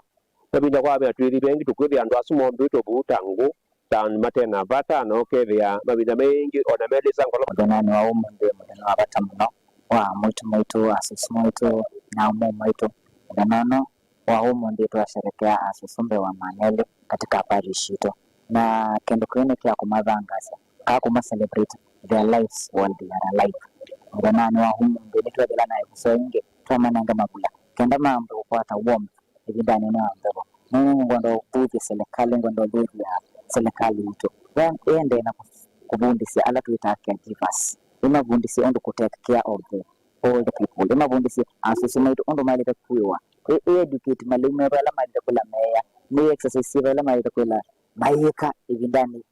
[SPEAKER 6] na binda kwa bya twiri bengi tukwithi andu asumo mbitu butangu tan matena bata no kethia mabinda mengi ona melisa ngolo
[SPEAKER 17] mudana wa umunde mudana wa bata muno wa mwitu asusu mwitu na umo mwitu mudana wa umunde twasherekea asusumbe wa manele katika parish ito na kendo clinic ya kumadhangasa kakuma celebrate their lives while they are alive mudana wa umunde nitwethela na kusoinge twamananga mabula kenda mambo kupata warmth ibindani na ndabo ngondo buthi serikali ngondo buthi ya serikali ito ende na kubundisi ala tuita caregivers imavundisi ondo ku take care of the all the people imavundisi asusumaito ondo maleta kuiwa educate malume bala maleta kula meya ni exercise bala maleta kula mayeka ibindani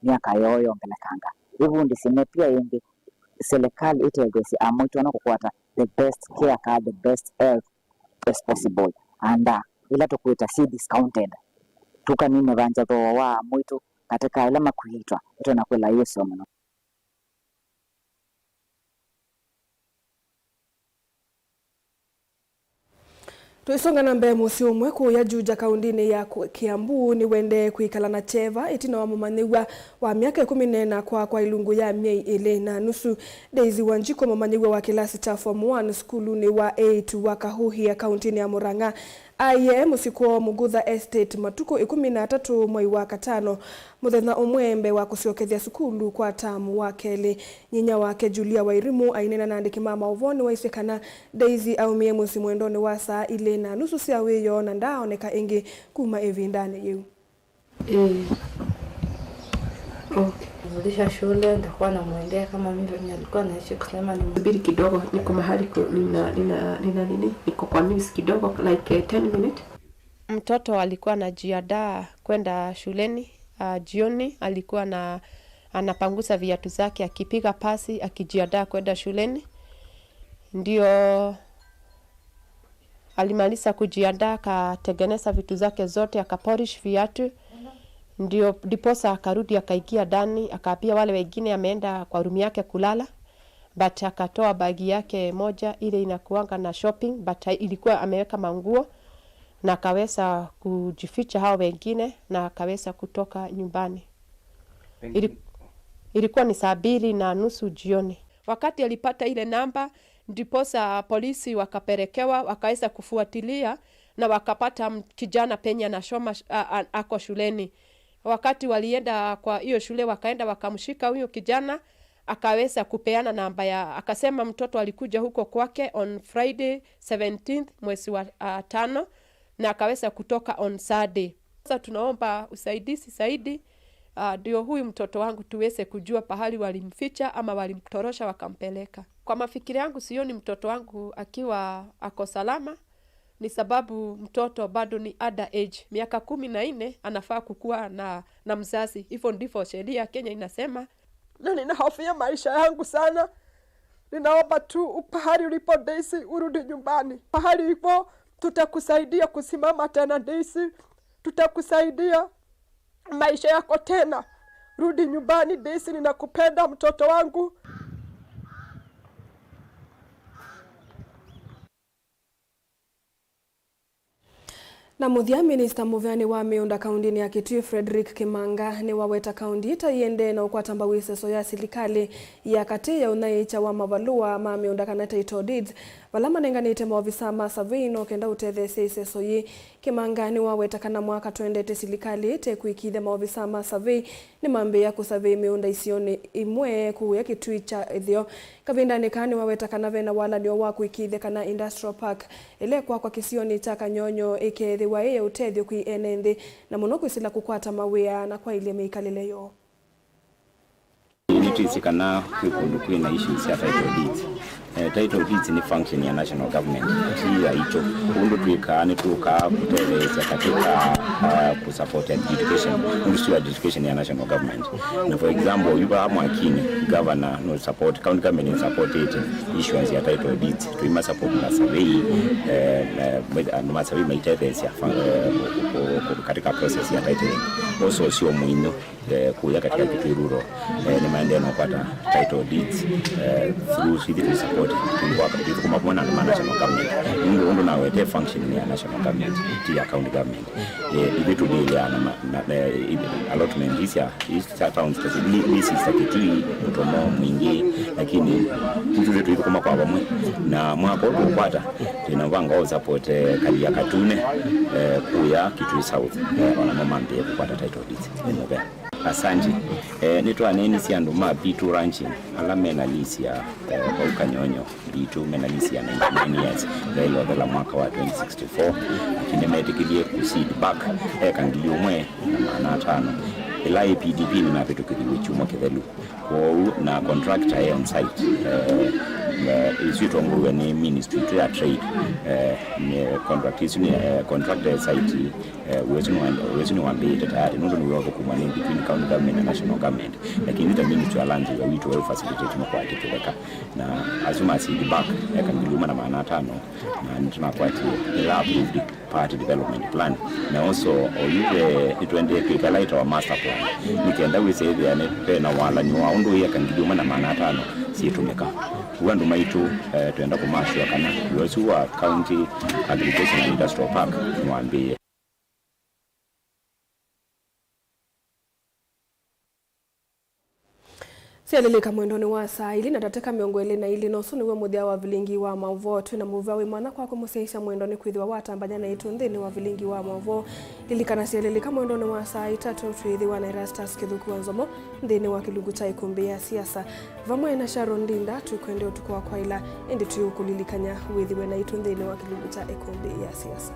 [SPEAKER 17] miaka yoyo ngelakanga ibundisi ne pia yenge serikali itegesi amuntu anakukwata the best care card the best health as possible and ila tukuita si discounted tukanine vanja to wa mwitu katika ile makuitwa ito nakwela Yesu mno.
[SPEAKER 2] Tuisonga na mbele musi umwe kuya juja kaundini ya Kiambu ni wende kuikala na cheva itina wa mumanyiwa wa miaka 14 kwa ilungu ya miei ile na nusu. Daisy Wanjiko mumanyiwa wa kilasi cha form 1 skulu ni wa 8 wa Kahuhi ya kauntini ya Murang'a. Aye musiko Mugutha Estate matuko 13 mwai wa katano muthenya umwembe wa kusiokethia sukulu kwa tamu wa keli nyinya wake Julia Wairimu ainena na andiki mama uvoni waisekana Daisy au mie musi mwendoni wa saa ile na nusu cia wiyo na ndaoneka ingi kuma evindane yu
[SPEAKER 18] Nilisha shule nitakuwa na muendea kama mimi nilikuwa naishi kusema nisubiri kidogo niko mahali nina nini niko kwa news kidogo like 10 minutes. Mtoto alikuwa anajiandaa kwenda shuleni jioni alikuwa anapangusa viatu zake akipiga pasi akijiandaa kwenda shuleni ndio alimaliza kujiandaa akatengeneza vitu zake zote akapolish viatu ndio diposa akarudi akaikia ndani akaapia wale wengine ameenda kwa room yake kulala but akatoa bagi yake moja ile inakuanga na shopping but ilikuwa ameweka manguo na akaweza kujificha hao wengine na akaweza kutoka nyumbani. Ilikuwa ni 2:30 jioni. Wakati alipata ile namba ndiposa polisi wakapelekewa wakaweza kufuatilia na wakapata kijana penye na shoma ako shuleni. Wakati walienda kwa hiyo shule wakaenda wakamshika huyo kijana akaweza kupeana namba ya akasema mtoto alikuja huko kwake on Friday 17th mwezi wa 5 na akaweza kutoka on Saturday. Sasa tunaomba usaidizi zaidi ndio huyu mtoto wangu tuweze kujua pahali walimficha ama walimtorosha wakampeleka. Kwa mafikiri yangu sioni mtoto wangu akiwa ako salama ni sababu mtoto bado ni under age miaka 14 anafaa kukua na mzazi. Hivyo ndivyo sheria Kenya inasema. Na ninahofia maisha yangu sana. Ninaomba tu pahali ulipo Daisy urudi nyumbani. Pahali ulipo tutakusaidia kusimama tena Daisy. Tutakusaidia maisha yako tena. Rudi nyumbani Daisy, ninakupenda mtoto wangu.
[SPEAKER 2] Na muthia Minister Muveani wa miunda kaundini ya Kitui Frederick Kimanga ni waweta kaundi tayende na ukwatamba wiseso ya serikali ya kati ya unaicha wa mavalua ma miunda kana title deeds valama nenganite maofisa ma survey no kenda utethese iseso yi. Kimanga ni waweta kana mwaka twendete serikali te kuikithe maofisa ma survey ni mambe ya kusurvey miunda isione imwe kuya Kitui cha ithio kavinda nekani waweta kana vena wala ndio wa kuikithe kana industrial park ile kwa kisioni cha Kanyonyo ikethe wae utethio kwi enende na muno kwisila kukwata mawea na kwa ile meikalele yo
[SPEAKER 9] Nitikana kwikundu kwina issues ya title deeds. Title deeds ni function ya national government. Tia hicho kundu tuikani kuteleza katika kusupport education, industry education ya national government. Na for example, yuba hamu akini governor no support, county government support issues ya title deeds. Tuima support na survey na survey maiteleza katika process ya title. Also sio muhimu kuya katika Kitui rural ni maendeleo kupata title deeds through city support kwa katika kama bwana na national government ndio na wete function ya national government ya county government ile tu ile na allotment hizi towns hizi za Kitui kutomo mwingi lakini hizo zetu kama kwa bamwe na mwaka kupata tunavanga support kali ya Katune kuya Kitui South ona mama mbie kupata title deeds ndio. Asante. Nitwa neni si anduma B2 ranching. Ala menalisia kwa Kanyonyo. B2 menalisia 99 years. Lelo dela mwaka wa 2064. Kinemetikilie kuseed back. Kangilio mwe na 5. Ila PDP ni mapeto kidhiwe chuma kidhelu. Kwa na contractor on site. Isi tuongowe ni ministry to ya trade. Contractor site. Uwezo ni wambi tayari. Nundo ni wako kumani between county government and national government. Lakini ita ministry ya land ya witu wa facilitate mwa kwa kituleka. Na azuma seed back. Kangiluma na maana 5. Na nituna kwa ila approved party development plan. Na also oyuwe ituende kikalaita wa master plan. Nikienda wise hivi ya na wala ni waundu ya kangiluma na maana 5. Siyetumeka. Uwandu maitu tuenda kumashua kana uwezu wa county agriculture and industrial park mwambie.
[SPEAKER 2] Sialilika mwendoni wa saa ili na tateka miongwele na ili nosu niwe muthia wa vilingi wa mauvo twina muva wi mwana kwa kumuseisha mwendoni kwithwa watambanya na itu nthini wa vilingi wa mauvo lilikana sialilika mwendoni wa saa itatu twithiwa na Erastus Kithuku wa Nzomo nthini wa kilungu cha ikumbi ya siasa vamwe na Sharon Ndinda tukwende utuku wa kwaila indi tuyukulilikanya withiwe na itu nthini wa kilungu cha ikumbi ya siasa.